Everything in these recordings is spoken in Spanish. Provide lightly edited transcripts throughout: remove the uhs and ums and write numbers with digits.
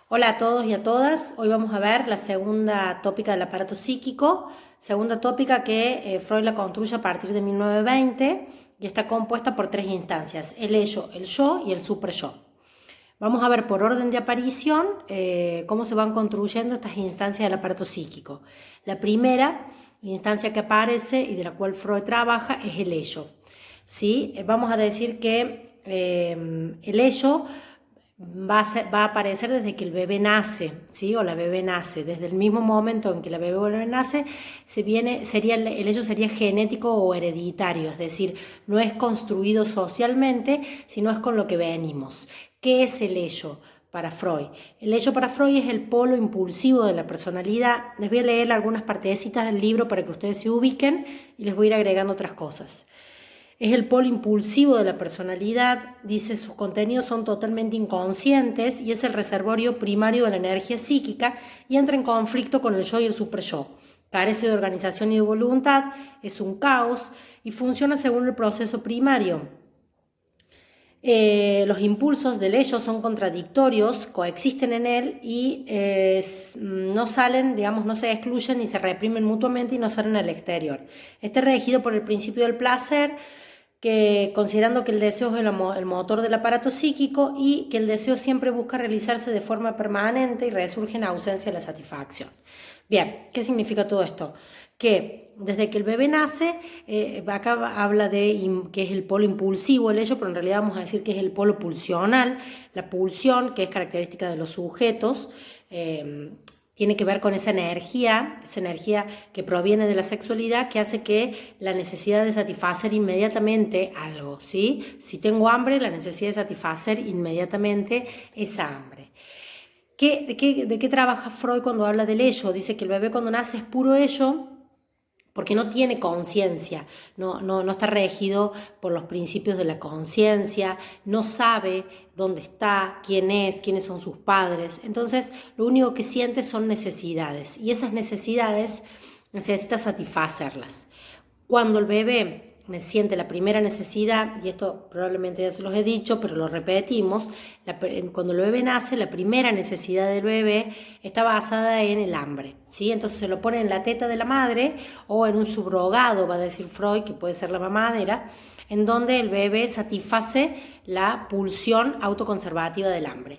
Hola a todos y a todas. Hoy vamos a ver la segunda tópica del aparato psíquico, segunda tópica que Freud la construye a partir de 1920 y está compuesta por tres instancias: el ello, el yo y el superyo. Vamos a ver por orden de aparición cómo se van construyendo estas instancias del aparato psíquico. La primera instancia que aparece y de la cual Freud trabaja es el ello. ¿Sí? Vamos a decir que el ello va a aparecer desde que el bebé nace, ¿sí? O la bebé nace. Desde el mismo momento en que la bebé nace, el ello sería genético o hereditario, es decir, no es construido socialmente, sino es con lo que venimos. ¿Qué es el ello para Freud? El ello para Freud es el polo impulsivo de la personalidad. Les voy a leer algunas partecitas del libro para que ustedes se ubiquen y les voy a ir agregando otras cosas. Es el polo impulsivo de la personalidad, dice, sus contenidos son totalmente inconscientes y es el reservorio primario de la energía psíquica y entra en conflicto con el yo y el superyo. Carece de organización y de voluntad, es un caos y funciona según el proceso primario. Los impulsos del ello son contradictorios, coexisten en él y no salen, digamos, no se excluyen ni se reprimen mutuamente y no salen al exterior. Está regido por el principio del placer, que considerando que el deseo es el motor del aparato psíquico y que el deseo siempre busca realizarse de forma permanente y resurge en ausencia de la satisfacción. Bien, ¿qué significa todo esto? Que desde que el bebé nace, acá habla de que es el polo impulsivo el ello, pero en realidad vamos a decir que es el polo pulsional, la pulsión, que es característica de los sujetos, tiene que ver con esa energía que proviene de la sexualidad, que hace que la necesidad de satisfacer inmediatamente algo, ¿sí? Si tengo hambre, la necesidad de satisfacer inmediatamente esa hambre. ¿De qué trabaja Freud cuando habla del ello? Dice que el bebé cuando nace es puro ello, porque no tiene conciencia, no está regido por los principios de la conciencia, no sabe dónde está, quiénes son sus padres. Entonces, lo único que siente son necesidades, y esas necesidades necesita satisfacerlas. Cuando el bebé siente la primera necesidad, y esto probablemente ya se los he dicho, pero lo repetimos, cuando el bebé nace, la primera necesidad del bebé está basada en el hambre, ¿sí? Entonces se lo pone en la teta de la madre o en un subrogado, va a decir Freud, que puede ser la mamadera, en donde el bebé satisface la pulsión autoconservativa del hambre.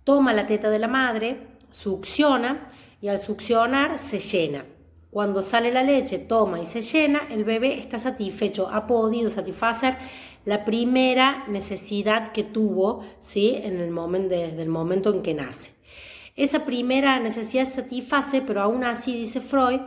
Toma la teta de la madre, succiona y al succionar se llena. Cuando sale la leche, toma y se llena, el bebé está satisfecho, ha podido satisfacer la primera necesidad que tuvo, ¿sí? Desde el momento en que nace. Esa primera necesidad se satisface, pero aún así, dice Freud,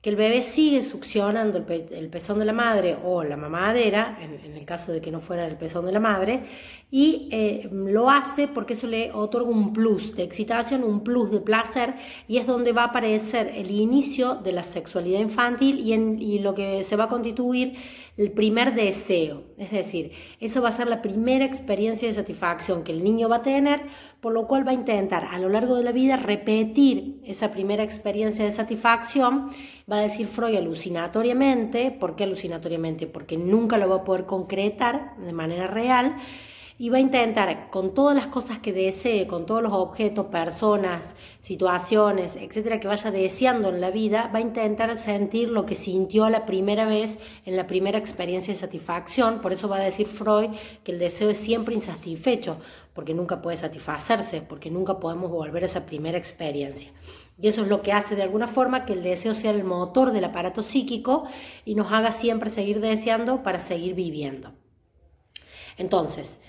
que el bebé sigue succionando el pezón de la madre o la mamadera, en el caso de que no fuera el pezón de la madre, y lo hace porque eso le otorga un plus de excitación, un plus de placer, y es donde va a aparecer el inicio de la sexualidad infantil y lo que se va a constituir el primer deseo. Es decir, eso va a ser la primera experiencia de satisfacción que el niño va a tener, por lo cual va a intentar a lo largo de la vida repetir esa primera experiencia de satisfacción. Va a decir Freud alucinatoriamente. ¿Por qué alucinatoriamente? Porque nunca lo va a poder concretar de manera real, y va a intentar con todas las cosas que desee, con todos los objetos, personas, situaciones, etcétera, que vaya deseando en la vida, va a intentar sentir lo que sintió la primera vez en la primera experiencia de satisfacción. Por eso va a decir Freud que el deseo es siempre insatisfecho, porque nunca puede satisfacerse, porque nunca podemos volver a esa primera experiencia. Y eso es lo que hace de alguna forma que el deseo sea el motor del aparato psíquico y nos haga siempre seguir deseando para seguir viviendo. Entonces,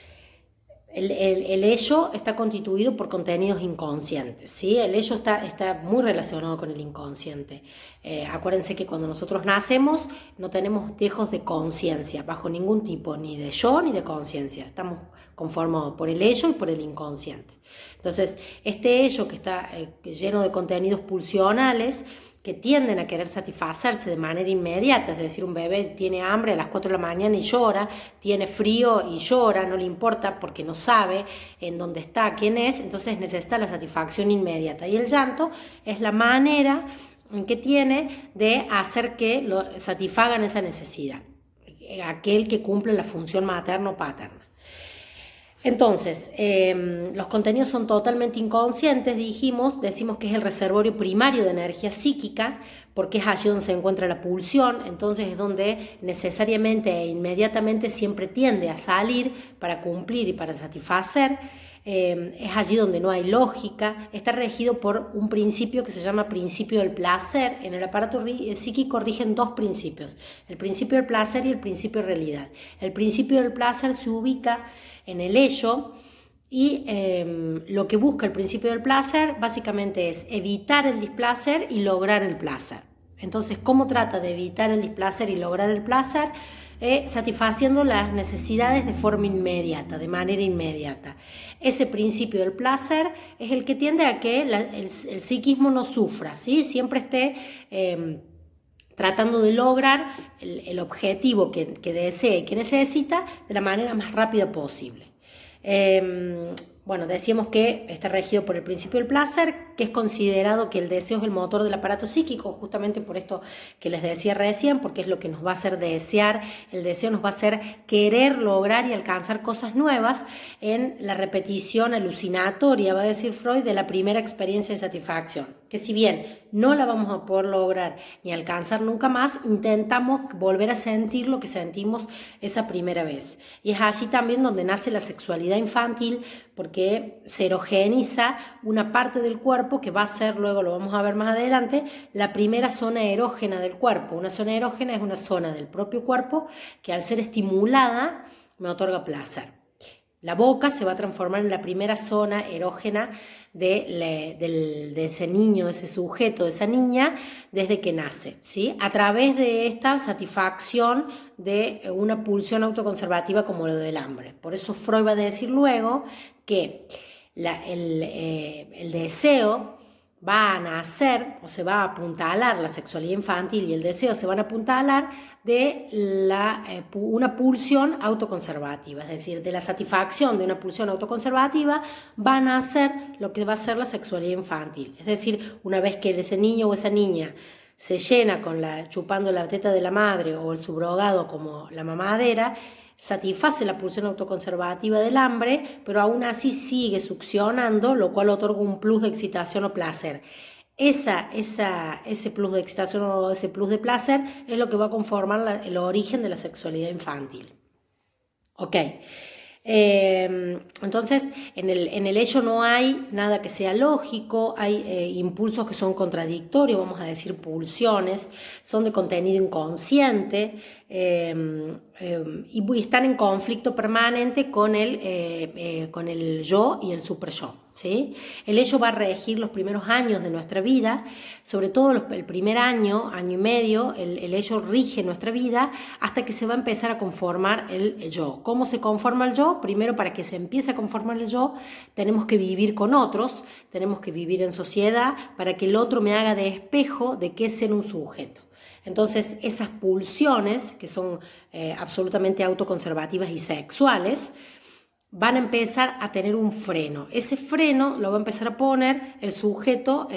el ello está constituido por contenidos inconscientes, ¿sí? El ello está muy relacionado con el inconsciente. Acuérdense que cuando nosotros nacemos no tenemos dejos de conciencia, bajo ningún tipo, ni de yo ni de conciencia. Estamos conformados por el ello y por el inconsciente. Entonces, este ello que está lleno de contenidos pulsionales, que tienden a querer satisfacerse de manera inmediata, es decir, un bebé tiene hambre a las 4 de la mañana y llora, tiene frío y llora, no le importa porque no sabe en dónde está, quién es, entonces necesita la satisfacción inmediata. Y el llanto es la manera que tiene de hacer que lo satisfagan esa necesidad, aquel que cumple la función materno-paterna. Entonces, los contenidos son totalmente inconscientes, decimos que es el reservorio primario de energía psíquica, porque es allí donde se encuentra la pulsión, entonces es donde necesariamente e inmediatamente siempre tiende a salir para cumplir y para satisfacer. Es allí donde no hay lógica, está regido por un principio que se llama principio del placer. En el aparato psíquico rigen dos principios, el principio del placer y el principio de realidad. El principio del placer se ubica en el ello y lo que busca el principio del placer básicamente es evitar el displacer y lograr el placer. Entonces, ¿cómo trata de evitar el displacer y lograr el placer? Satisfaciendo las necesidades de forma inmediata, de manera inmediata. Ese principio del placer es el que tiende a que el psiquismo no sufra, ¿sí? Siempre esté tratando de lograr el objetivo que desee y que necesita de la manera más rápida posible. Bueno, decíamos que está regido por el principio del placer, que es considerado que el deseo es el motor del aparato psíquico, justamente por esto que les decía recién, porque es lo que nos va a hacer desear. El deseo nos va a hacer querer lograr y alcanzar cosas nuevas en la repetición alucinatoria, va a decir Freud, de la primera experiencia de satisfacción, que si bien no la vamos a poder lograr ni alcanzar nunca más, intentamos volver a sentir lo que sentimos esa primera vez. Y es allí también donde nace la sexualidad infantil, porque se erogeniza una parte del cuerpo que va a ser, luego lo vamos a ver más adelante, la primera zona erógena del cuerpo. Una zona erógena es una zona del propio cuerpo que al ser estimulada me otorga placer. La boca se va a transformar en la primera zona erógena de ese niño, de ese sujeto, de esa niña, desde que nace, ¿sí? A través de esta satisfacción de una pulsión autoconservativa como lo del hambre. Por eso Freud va a decir luego que el deseo va a nacer o se va a apuntalar, la sexualidad infantil y el deseo se van a apuntalar de una pulsión autoconservativa, es decir, de la satisfacción de una pulsión autoconservativa va a nacer lo que va a ser la sexualidad infantil. Es decir, una vez que ese niño o esa niña se llena chupando la teta de la madre o el subrogado como la mamadera, satisface la pulsión autoconservativa del hambre, pero aún así sigue succionando, lo cual otorga un plus de excitación o placer. Ese plus de excitación o ese plus de placer es lo que va a conformar el origen de la sexualidad infantil. Ok. Entonces, en el ello no hay nada que sea lógico, hay impulsos que son contradictorios, vamos a decir pulsiones, son de contenido inconsciente y están en conflicto permanente con el yo y el super yo, ¿sí? El ello va a regir los primeros años de nuestra vida, sobre todo el primer año y medio, el ello rige nuestra vida hasta que se va a empezar a conformar el yo. ¿Cómo se conforma el yo? Primero, para que se empiece a conformar el yo, tenemos que vivir con otros, tenemos que vivir en sociedad para que el otro me haga de espejo de qué es ser un sujeto. Entonces, esas pulsiones, que son absolutamente autoconservativas y sexuales, van a empezar a tener un freno. Ese freno lo va a empezar a poner el sujeto,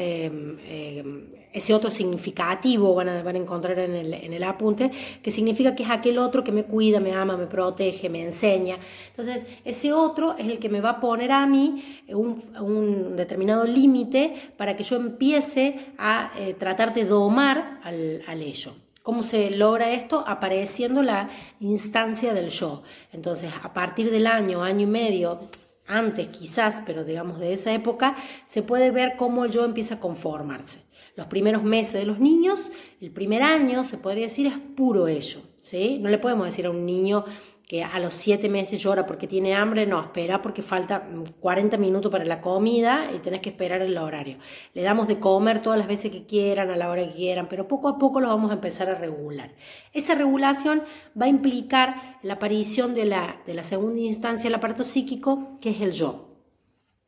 ese otro significativo van a encontrar en el apunte, que significa que es aquel otro que me cuida, me ama, me protege, me enseña. Entonces, ese otro es el que me va a poner a mí un determinado límite para que yo empiece a tratar de domar al ello. ¿Cómo se logra esto? Apareciendo la instancia del yo. Entonces, a partir del año y medio, antes quizás, pero digamos de esa época, se puede ver cómo el yo empieza a conformarse. Los primeros meses de los niños, el primer año, se podría decir, es puro ello, ¿sí? No le podemos decir a un niño que a los 7 meses llora porque tiene hambre, no, espera porque falta 40 minutos para la comida y tenés que esperar el horario. Le damos de comer todas las veces que quieran, a la hora que quieran, pero poco a poco lo vamos a empezar a regular. Esa regulación va a implicar la aparición de la segunda instancia del aparato psíquico, que es el yo.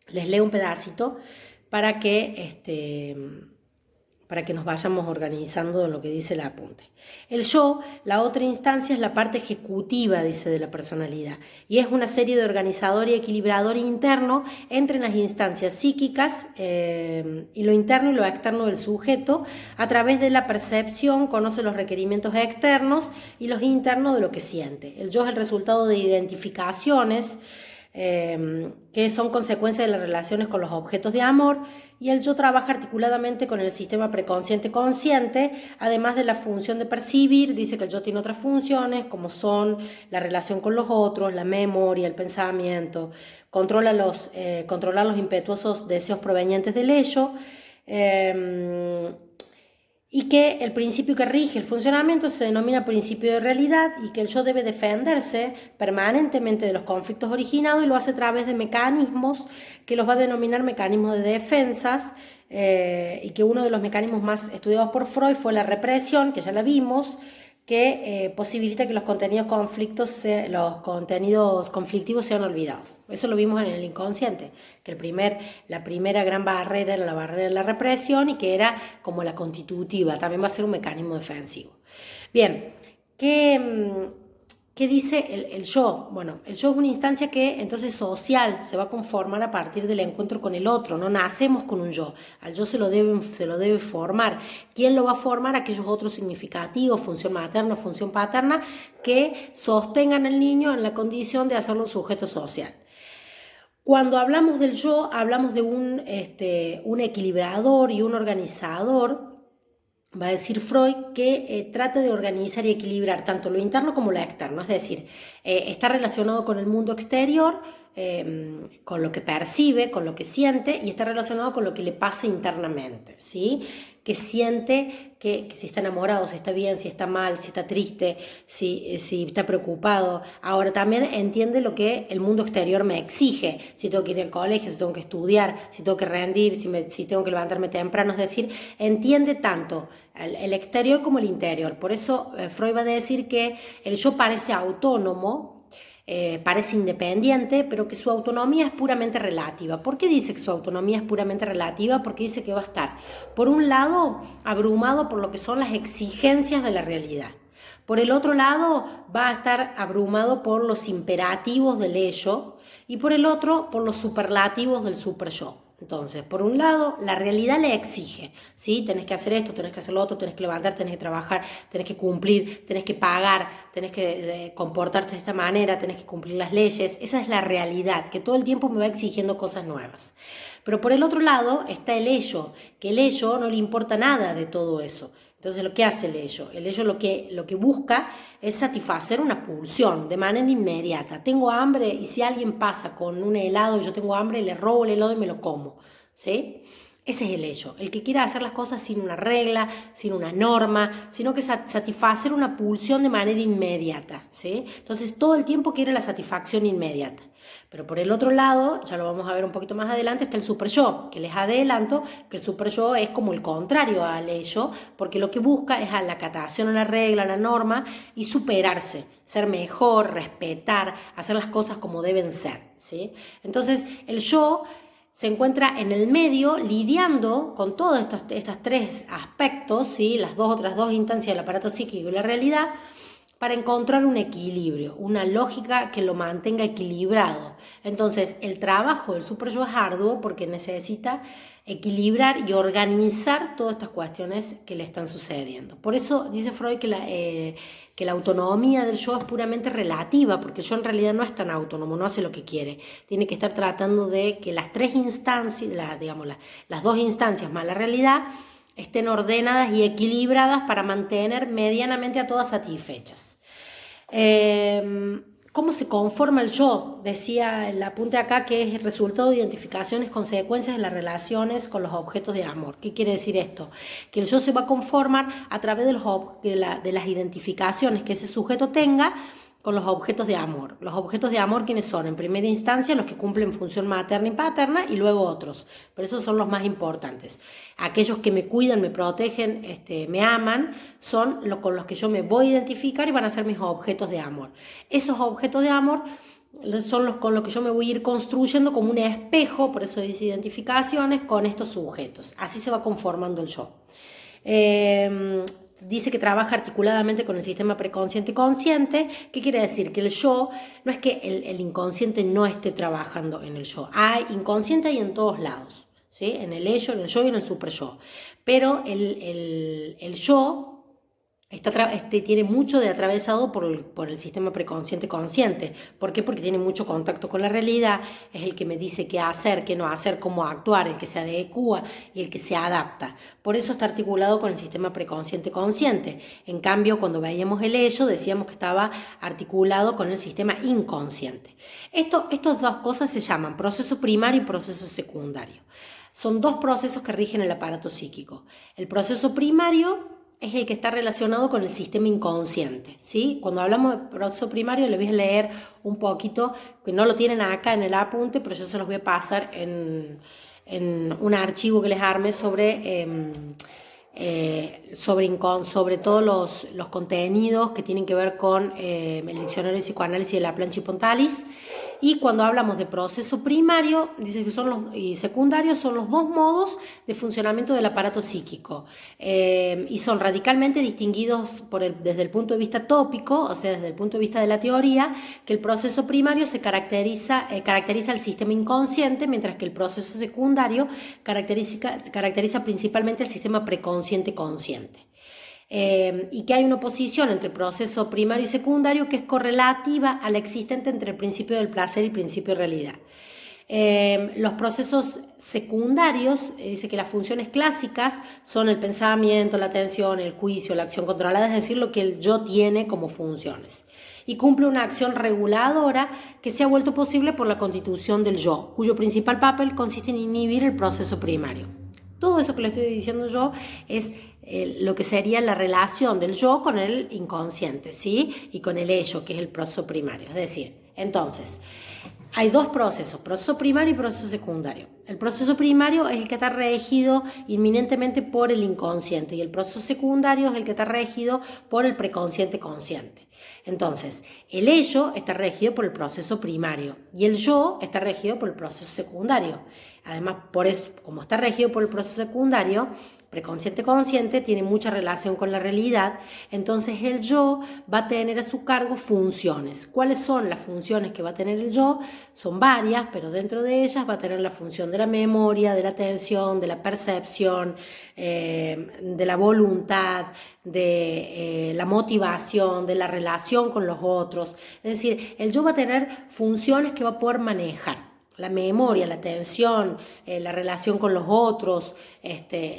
Les leo un pedacito para que nos vayamos organizando en lo que dice el apunte. El yo, la otra instancia, es la parte ejecutiva, dice, de la personalidad, y es una serie de organizador y equilibrador interno entre las instancias psíquicas y lo interno y lo externo del sujeto. A través de la percepción conoce los requerimientos externos y los internos de lo que siente. El yo es el resultado de identificaciones que son consecuencias de las relaciones con los objetos de amor, y el yo trabaja articuladamente con el sistema preconsciente-consciente, además de la función de percibir. Dice que el yo tiene otras funciones, como son la relación con los otros, la memoria, el pensamiento, controlar los impetuosos deseos provenientes del ello, y que el principio que rige el funcionamiento se denomina principio de realidad, y que el yo debe defenderse permanentemente de los conflictos originados, y lo hace a través de mecanismos que los va a denominar mecanismos de defensas, y que uno de los mecanismos más estudiados por Freud fue la represión, que ya la vimos, que posibilita que los contenidos conflictivos sean olvidados. Eso lo vimos en el inconsciente, que la primera gran barrera era la barrera de la represión, y que era como la constitutiva, también va a ser un mecanismo defensivo. Bien, ¿qué dice el yo? Bueno, el yo es una instancia que entonces social se va a conformar a partir del encuentro con el otro. No nacemos con un yo, al yo se lo debe formar. ¿Quién lo va a formar? Aquellos otros significativos, función materna, función paterna, que sostengan al niño en la condición de hacerlo un sujeto social. Cuando hablamos del yo, hablamos de un equilibrador y un organizador. Va a decir Freud que trata de organizar y equilibrar tanto lo interno como lo externo, es decir, está relacionado con el mundo exterior, con lo que percibe, con lo que siente, y está relacionado con lo que le pasa internamente, ¿sí? Que siente que si está enamorado, si está bien, si está mal, si está triste, si está preocupado. Ahora también entiende lo que el mundo exterior me exige, si tengo que ir al colegio, si tengo que estudiar, si tengo que rendir, si tengo que levantarme temprano, es decir, entiende tanto el exterior como el interior. Por eso Freud va a decir que el yo parece autónomo, parece independiente, pero que su autonomía es puramente relativa. ¿Por qué dice que su autonomía es puramente relativa? Porque dice que va a estar, por un lado, abrumado por lo que son las exigencias de la realidad. Por el otro lado, va a estar abrumado por los imperativos del ello, y por el otro, por los superlativos del superyo. Entonces, por un lado, la realidad le exige, ¿sí? Tenés que hacer esto, tenés que hacer lo otro, tenés que levantar, tenés que trabajar, tenés que cumplir, tenés que pagar, tenés que comportarte de esta manera, tenés que cumplir las leyes. Esa es la realidad, que todo el tiempo me va exigiendo cosas nuevas. Pero por el otro lado está el ello, que el ello no le importa nada de todo eso. Entonces, ¿lo que hace el ello? El ello lo que busca es satisfacer una pulsión de manera inmediata. Tengo hambre, y si alguien pasa con un helado y yo tengo hambre, le robo el helado y me lo como, ¿sí? Ese es el ello, el que quiere hacer las cosas sin una regla, sin una norma, sino que satisfacer una pulsión de manera inmediata, ¿sí? Entonces, todo el tiempo quiere la satisfacción inmediata. Pero por el otro lado, ya lo vamos a ver un poquito más adelante, está el superyo, que les adelanto que el superyo es como el contrario al ello, porque lo que busca es a la acatación a la regla, a la norma, y superarse, ser mejor, respetar, hacer las cosas como deben ser, ¿sí? Entonces, el yo se encuentra en el medio lidiando con todos estos tres aspectos, ¿sí? Las otras dos instancias del aparato psíquico y la realidad, para encontrar un equilibrio, una lógica que lo mantenga equilibrado. Entonces, el trabajo del superyo es arduo porque necesita equilibrar y organizar todas estas cuestiones que le están sucediendo. Por eso dice Freud que la autonomía del yo es puramente relativa, porque el yo en realidad no es tan autónomo, no hace lo que quiere. Tiene que estar tratando de que las tres instancias, las dos instancias más la realidad, estén ordenadas y equilibradas para mantener medianamente a todas satisfechas. ¿Cómo se conforma el yo? Decía el apunte acá que es el resultado de identificaciones, consecuencias de las relaciones con los objetos de amor. ¿Qué quiere decir esto? Que el yo se va a conformar a través de las identificaciones que ese sujeto tenga con los objetos de amor. Los objetos de amor, ¿quiénes son? En primera instancia, los que cumplen función materna y paterna, y luego otros. Pero esos son los más importantes. Aquellos que me cuidan, me protegen, me aman, son con los que yo me voy a identificar y van a ser mis objetos de amor. Esos objetos de amor son los con los que yo me voy a ir construyendo como un espejo, por eso dice identificaciones, con estos sujetos. Así se va conformando el yo. Dice que trabaja articuladamente con el sistema preconsciente y consciente. ¿Qué quiere decir? Que el yo, no es que el inconsciente no esté trabajando en el yo. Hay inconsciente hay en todos lados, ¿sí? En el ello, en el yo y en el superyo. Pero el yo tiene mucho de atravesado por el sistema preconsciente-consciente. ¿Por qué? Porque tiene mucho contacto con la realidad, es el que me dice qué hacer, qué no hacer, cómo actuar, el que se adecua y el que se adapta. Por eso está articulado con el sistema preconsciente-consciente. En cambio, cuando veíamos el ello, decíamos que estaba articulado con el sistema inconsciente. Estas dos cosas se llaman proceso primario y proceso secundario. Son dos procesos que rigen el aparato psíquico. El proceso primario es el que está relacionado con el sistema inconsciente, ¿sí? Cuando hablamos de proceso primario, les voy a leer un poquito, que no lo tienen acá en el apunte, pero yo se los voy a pasar en un archivo que les arme sobre todos los contenidos que tienen que ver con el diccionario de psicoanálisis de Laplanche-Pontalis. Y cuando hablamos de proceso primario, dice que y secundario son los dos modos de funcionamiento del aparato psíquico, y son radicalmente distinguidos desde el punto de vista tópico, o sea, desde el punto de vista de la teoría, que el proceso primario caracteriza el sistema inconsciente, mientras que el proceso secundario caracteriza principalmente el sistema preconsciente-consciente. Y que hay una oposición entre proceso primario y secundario que es correlativa a la existente entre el principio del placer y el principio de realidad. Los procesos secundarios, dice que las funciones clásicas son el pensamiento, la atención, el juicio, la acción controlada, es decir, lo que el yo tiene como funciones. Y cumple una acción reguladora que se ha vuelto posible por la constitución del yo, cuyo principal papel consiste en inhibir el proceso primario. Todo eso que le estoy diciendo yo es lo que sería la relación del yo con el inconsciente, ¿sí? Y con el ello, que es el proceso primario. Es decir, entonces, hay dos procesos, proceso primario y proceso secundario. El proceso primario es el que está regido inminentemente por el inconsciente y el proceso secundario es el que está regido por el preconsciente consciente. Entonces, el ello está regido por el proceso primario y el yo está regido por el proceso secundario. Además, por eso, como está regido por el proceso secundario, preconsciente-consciente tiene mucha relación con la realidad, entonces el yo va a tener a su cargo funciones. ¿Cuáles son las funciones que va a tener el yo? Son varias, pero dentro de ellas va a tener la función de la memoria, de la atención, de la percepción, de la voluntad, de la motivación, de la relación con los otros. Es decir, el yo va a tener funciones que va a poder manejar. La memoria, la atención, la relación con los otros,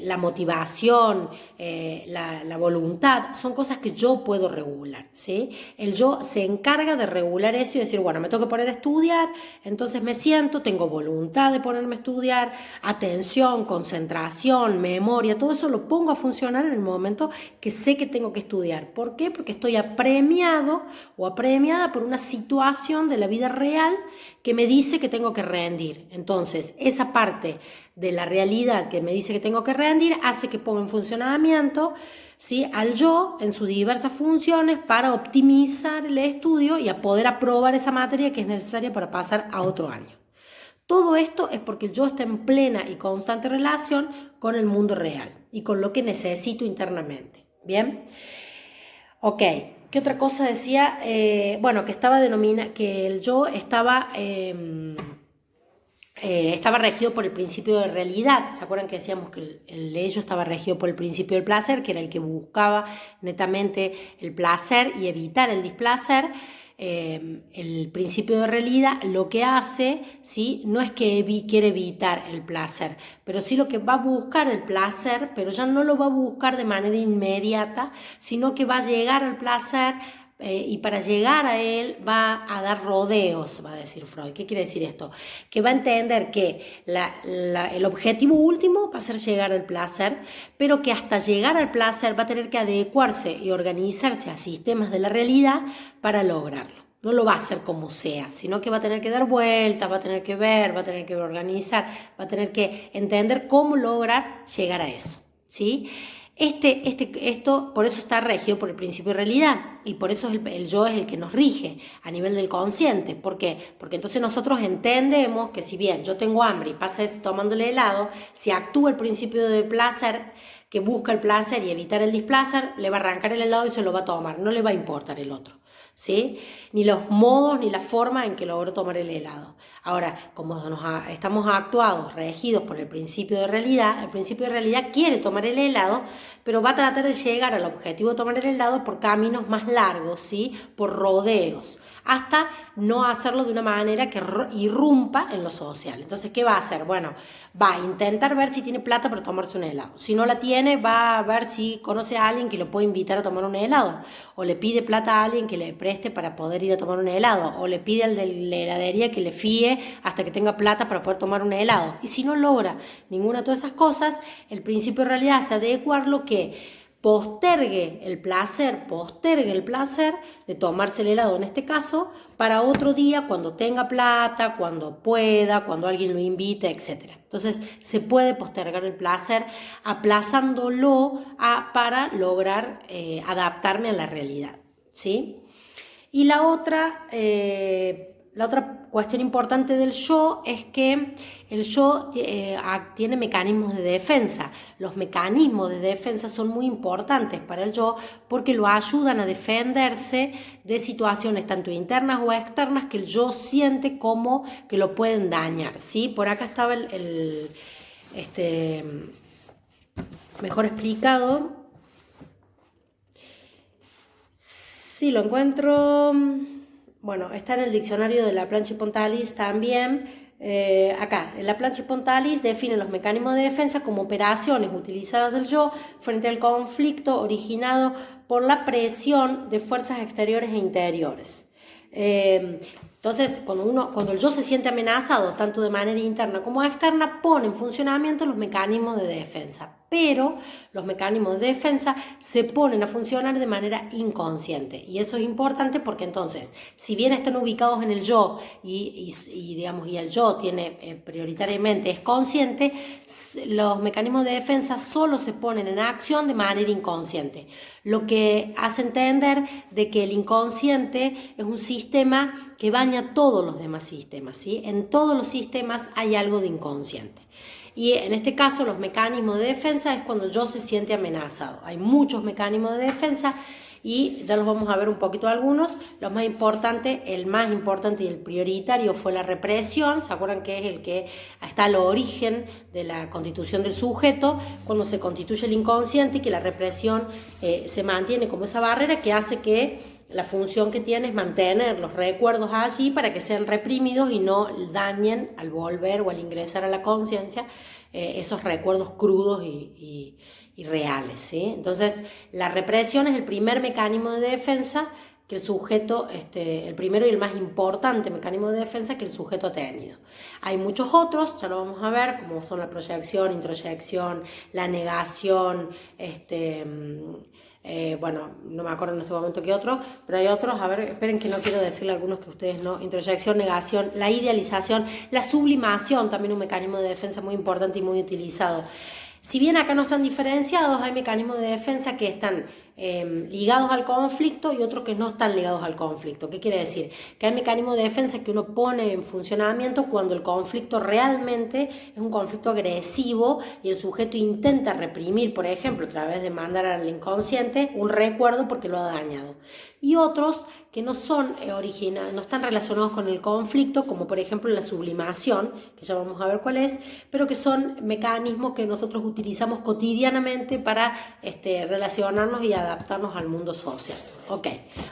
la motivación, la voluntad, son cosas que yo puedo regular, ¿sí? El yo se encarga de regular eso y decir, bueno, me tengo que poner a estudiar, entonces me siento, tengo voluntad de ponerme a estudiar, atención, concentración, memoria, todo eso lo pongo a funcionar en el momento que sé que tengo que estudiar. ¿Por qué? Porque estoy apremiado o apremiada por una situación de la vida real que me dice que tengo que rendir. Entonces, esa parte de la realidad que me dice que tengo que rendir hace que ponga en funcionamiento, ¿sí?, al yo en sus diversas funciones para optimizar el estudio y a poder aprobar esa materia que es necesaria para pasar a otro año. Todo esto es porque el yo está en plena y constante relación con el mundo real y con lo que necesito internamente. ¿Bien? Ok. ¿Qué otra cosa decía? Bueno, que el yo estaba regido por el principio de realidad. ¿Se acuerdan que decíamos que el ello estaba regido por el principio del placer, que era el que buscaba netamente el placer y evitar el displacer? El principio de realidad lo que hace, ¿sí?, no es que quiere evitar el placer, pero sí lo que va a buscar el placer, pero ya no lo va a buscar de manera inmediata, sino que va a llegar al placer y para llegar a él va a dar rodeos, va a decir Freud. ¿Qué quiere decir esto? Que va a entender que el objetivo último va a ser llegar al placer, pero que hasta llegar al placer va a tener que adecuarse y organizarse a sistemas de la realidad para lograrlo. No lo va a hacer como sea, sino que va a tener que dar vueltas, va a tener que ver, va a tener que organizar, va a tener que entender cómo lograr llegar a eso, ¿sí? Esto por eso está regido por el principio de realidad y por eso el yo es el que nos rige a nivel del consciente. ¿Por qué? Porque entonces nosotros entendemos que si bien yo tengo hambre y pasa eso tomándole helado, si actúa el principio de placer que busca el placer y evitar el displacer, le va a arrancar el helado y se lo va a tomar, no le va a importar el otro, ¿sí? Ni los modos ni la forma en que logró tomar el helado. Ahora, como estamos actuados, regidos por el principio de realidad, el principio de realidad quiere tomar el helado, pero va a tratar de llegar al objetivo de tomar el helado por caminos más largos, ¿sí? Por rodeos, hasta no hacerlo de una manera que irrumpa en lo social. Entonces, ¿qué va a hacer? Bueno, va a intentar ver si tiene plata para tomarse un helado. Si no la tiene, va a ver si conoce a alguien que lo puede invitar a tomar un helado, o le pide plata a alguien que le preste para poder ir a tomar un helado, o le pide al de la heladería que le fíe hasta que tenga plata para poder tomar un helado. Y si no logra ninguna de todas esas cosas, el principio de realidad hace adecuar lo que postergue el placer de tomarse el helado en este caso, para otro día, cuando tenga plata, cuando pueda, cuando alguien lo invite, etc. Entonces se puede postergar el placer aplazándolo para lograr adaptarme a la realidad, ¿sí? Y la otra cuestión importante del yo es que el yo tiene mecanismos de defensa. Los mecanismos de defensa son muy importantes para el yo porque lo ayudan a defenderse de situaciones tanto internas o externas que el yo siente como que lo pueden dañar, ¿sí? Por acá estaba mejor explicado. Sí, lo encuentro. Bueno, está en el diccionario de Laplanche y Pontalis también. Acá, Laplanche y Pontalis define los mecanismos de defensa como operaciones utilizadas del yo frente al conflicto originado por la presión de fuerzas exteriores e interiores. Entonces, cuando el yo se siente amenazado, tanto de manera interna como externa, pone en funcionamiento los mecanismos de defensa. Pero los mecanismos de defensa se ponen a funcionar de manera inconsciente. Y eso es importante porque entonces, si bien están ubicados en el yo y el yo tiene prioritariamente es consciente, los mecanismos de defensa solo se ponen en acción de manera inconsciente. Lo que hace entender de que el inconsciente es un sistema que baña todos los demás sistemas, ¿sí? En todos los sistemas hay algo de inconsciente. Y en este caso los mecanismos de defensa es cuando yo se siente amenazado. Hay muchos mecanismos de defensa y ya los vamos a ver un poquito algunos. El más importante y el prioritario fue la represión. ¿Se acuerdan que es el que está al origen de la constitución del sujeto? Cuando se constituye el inconsciente y que la represión se mantiene como esa barrera que hace que la función que tiene es mantener los recuerdos allí para que sean reprimidos y no dañen al volver o al ingresar a la conciencia esos recuerdos crudos y reales, ¿sí? Entonces, la represión es el primer mecanismo de defensa que el sujeto, el primero y el más importante mecanismo de defensa que el sujeto ha tenido. Hay muchos otros, ya lo vamos a ver, como son la proyección, introyección, la negación, bueno, no me acuerdo en este momento qué otro, pero hay otros, a ver, esperen que no quiero decirle algunos que ustedes no. Introyección, negación, la idealización, la sublimación, también un mecanismo de defensa muy importante y muy utilizado. Si bien acá no están diferenciados, hay mecanismos de defensa que están ligados al conflicto y otros que no están ligados al conflicto. ¿Qué quiere decir? Que hay mecanismos de defensa que uno pone en funcionamiento cuando el conflicto realmente es un conflicto agresivo y el sujeto intenta reprimir, por ejemplo, a través de mandar al inconsciente un recuerdo porque lo ha dañado. Y otros que no son no están relacionados con el conflicto, como por ejemplo la sublimación, que ya vamos a ver cuál es, pero que son mecanismos que nosotros utilizamos cotidianamente para relacionarnos y adaptarnos al mundo social. Ok,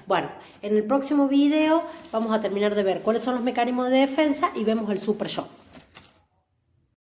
bueno, en el próximo video vamos a terminar de ver cuáles son los mecanismos de defensa y vemos el super yo.